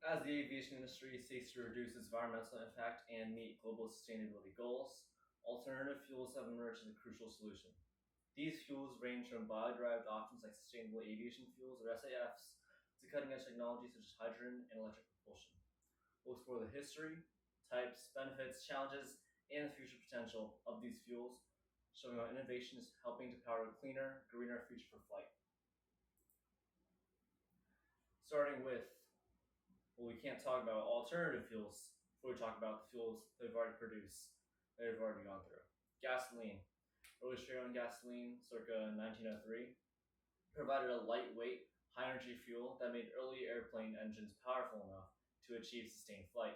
As the aviation industry seeks to reduce its environmental impact and meet global sustainability goals, alternative fuels have emerged as a crucial solution. These fuels range from bio-derived options like sustainable aviation fuels or SAFs to cutting-edge technologies such as hydrogen and electric propulsion. We'll explore the history, types, benefits, challenges, and the future potential of these fuels, showing how innovation is helping to power a cleaner, greener future for flight. Starting with, well, we can't talk about alternative fuels before we talk about the fuels they've already produced, that they've already gone through. Gasoline. Early straight-on gasoline, circa 1903, provided a lightweight, high-energy fuel that made early airplane engines powerful enough to achieve sustained flight.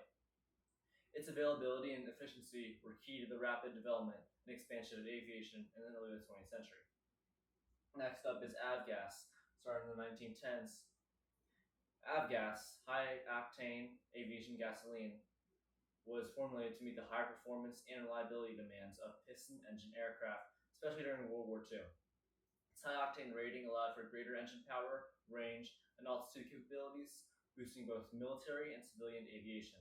Its availability and efficiency were key to the rapid development and expansion of aviation in the early 20th century. Next up is avgas, starting in the 1910s. Avgas, high-octane aviation gasoline, was formulated to meet the high performance and reliability demands of piston engine aircraft, especially during World War II. Its high octane rating allowed for greater engine power, range, and altitude capabilities, boosting both military and civilian aviation.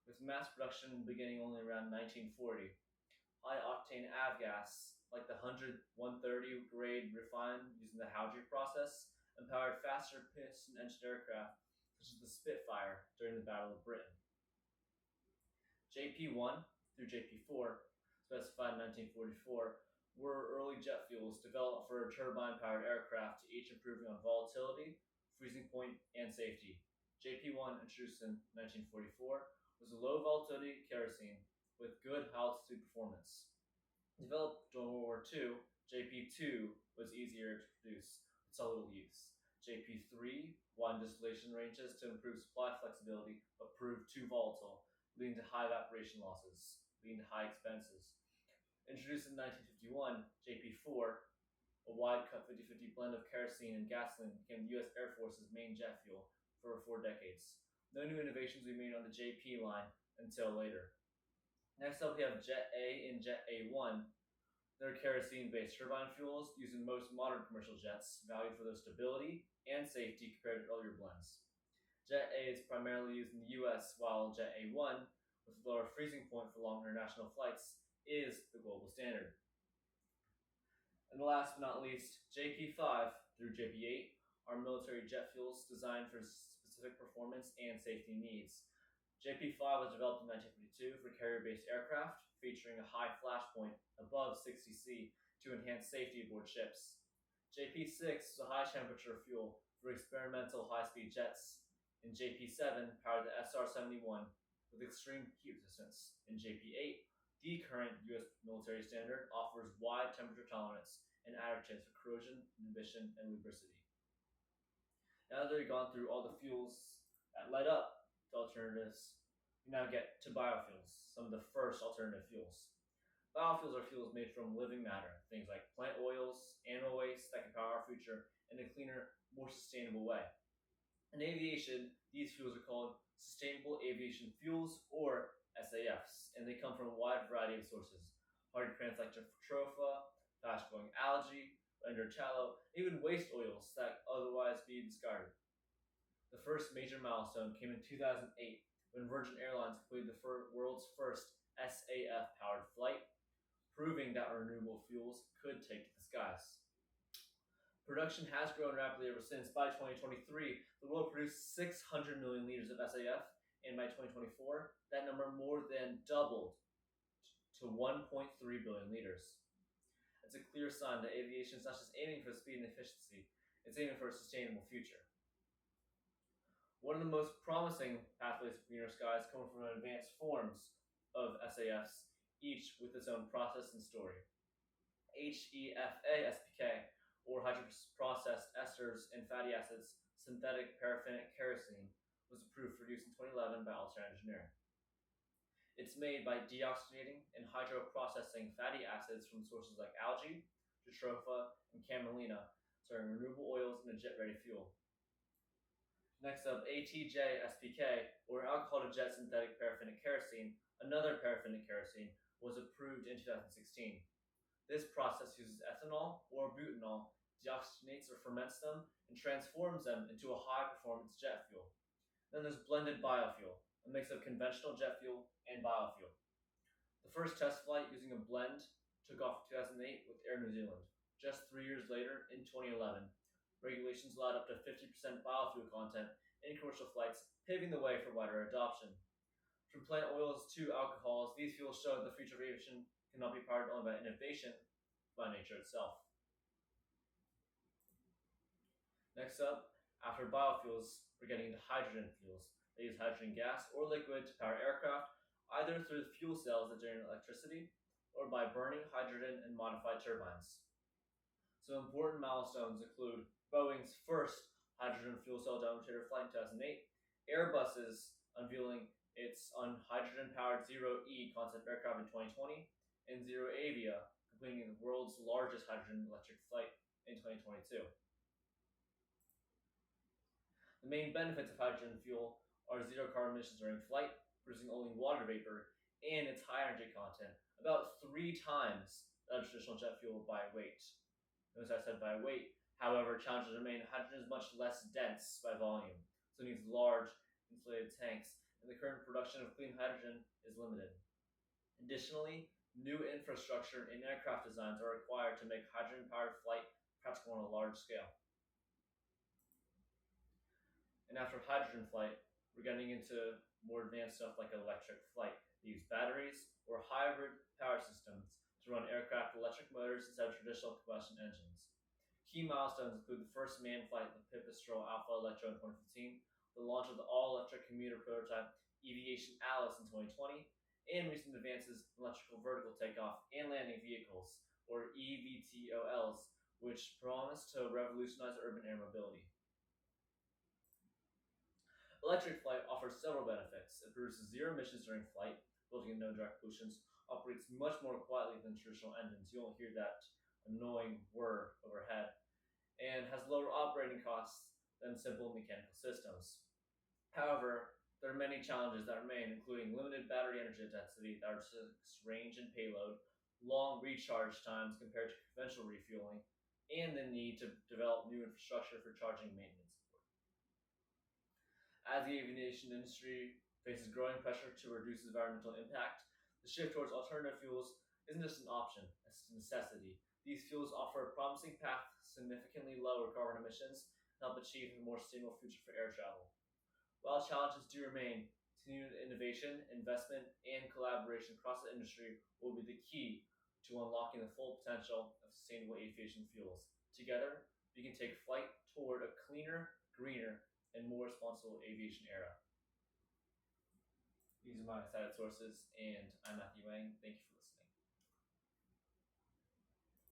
With mass production beginning only around 1940, high octane avgas, like the 100-130 grade refined using the Howry process, empowered faster piston engine aircraft such as the Spitfire during the Battle of Britain. JP-1 through JP-4, specified in 1944, were early jet fuels developed for turbine-powered aircraft, each improving on volatility, freezing point, and safety. JP-1, introduced in 1944, was a low-volatility kerosene with good altitude performance. Developed during World War II, JP-2 was easier to produce but saw little use. JP-3 widened distillation ranges to improve supply flexibility but proved too volatile, leading to high evaporation losses, leading to high expenses. Introduced in 1951, JP-4, a wide-cut 50-50 blend of kerosene and gasoline, became the U.S. Air Force's main jet fuel for 4 decades. No new innovations were made on the JP line until later. Next up, we have Jet A and Jet A1. They're kerosene-based turbine fuels used in most modern commercial jets, valued for their stability and safety compared to earlier blends. Jet A is primarily used in the US, while Jet A1, with a lower freezing point for long international flights, is the global standard. And last but not least, JP5 through JP8 are military jet fuels designed for specific performance and safety needs. JP5 was developed in 1952 for carrier-based aircraft, featuring a high flash point above 60 C to enhance safety aboard ships. JP6 is a high-temperature fuel for experimental high-speed jets, and JP7 powered the SR-71 with extreme heat resistance. In JP8, the current U.S. military standard, offers wide temperature tolerance and additives for corrosion, inhibition, and lubricity. Now that we've gone through all the fuels that led up to alternatives, we now get to biofuels, some of the first alternative fuels. Biofuels are fuels made from living matter, things like plant oils, animal waste that can power our future in a cleaner, more sustainable way. In aviation, these fuels are called Sustainable Aviation Fuels, or SAFs, and they come from a wide variety of sources. Hardy plants like Jatropha, fast-growing algae, render tallow, even waste oils that otherwise be discarded. The first major milestone came in 2008 when Virgin Airlines completed the world's first SAF-powered flight, proving that renewable fuels could take to the skies. Production has grown rapidly ever since. By 2023, the world produced 600 million liters of SAF, and by 2024, that number more than doubled to 1.3 billion liters. It's a clear sign that aviation is not just aiming for speed and efficiency, it's aiming for a sustainable future. One of the most promising pathways to greener skies come from advanced forms of SAFs, each with its own process and story. HEFA SPK, or hydroprocessed esters and fatty acids synthetic paraffinic kerosene, was approved for use in 2011 by Altair Engineering. It's made by deoxygenating and hydroprocessing fatty acids from sources like algae, Jatropha, and camelina, turning renewable oils into jet-ready fuel. Next up, ATJ SPK, or alcohol-to-jet synthetic paraffinic kerosene, another paraffinic kerosene, was approved in 2016. This process uses ethanol or butanol, deoxygenates or ferments them, and transforms them into a high-performance jet fuel. Then there's blended biofuel, a mix of conventional jet fuel and biofuel. The first test flight using a blend took off in 2008 with Air New Zealand. Just 3 years later, in 2011, regulations allowed up to 50% biofuel content in commercial flights, paving the way for wider adoption. From plant oils to alcohols, these fuels show the future of aviation cannot be powered only by innovation, but by nature itself. Next up, after biofuels, we're getting into hydrogen fuels. They use hydrogen gas or liquid to power aircraft, either through the fuel cells that generate electricity or by burning hydrogen in modified turbines. Some important milestones include Boeing's first hydrogen fuel cell demonstrator flight in 2008, Airbus's unveiling its hydrogen-powered Zero-E concept aircraft in 2020, and ZeroAvia completing the world's largest hydrogen electric flight in 2022. The main benefits of hydrogen fuel are zero carbon emissions during flight, producing only water vapor, and its high energy content, about 3 times that of traditional jet fuel by weight. Notice I said by weight. However, challenges remain. Hydrogen is much less dense by volume, so it needs large insulated tanks, and the current production of clean hydrogen is limited. Additionally, new infrastructure and aircraft designs are required to make hydrogen-powered flight practical on a large scale. And after hydrogen flight, we're getting into more advanced stuff like electric flight. They use batteries or hybrid power systems to run aircraft with electric motors instead of traditional combustion engines. Key milestones include the first manned flight of the Pipistrel Alpha Electro in 2015, the launch of the all-electric commuter prototype Eviation Alice in 2020, and recent advances in electrical vertical takeoff and landing vehicles, or EVTOLs, which promise to revolutionize urban air mobility. Electric flight offers several benefits. It produces zero emissions during flight, resulting in no direct pollutions, operates much more quietly than traditional engines. You won't hear that annoying whir overhead, and has lower operating costs than simple mechanical systems. However, there are many challenges that remain, including limited battery energy density that restricts range and payload, long recharge times compared to conventional refueling, and the need to develop new infrastructure for charging and maintenance. As the aviation industry faces growing pressure to reduce environmental impact, the shift towards alternative fuels isn't just an option, it's a necessity. These fuels offer a promising path to significantly lower carbon emissions and help achieve a more sustainable future for air travel. While challenges do remain, continued innovation, investment, and collaboration across the industry will be the key to unlocking the full potential of sustainable aviation fuels. Together, we can take flight toward a cleaner, greener, and more responsible aviation era. These are my cited sources, and I'm Matthew Wang. Thank you for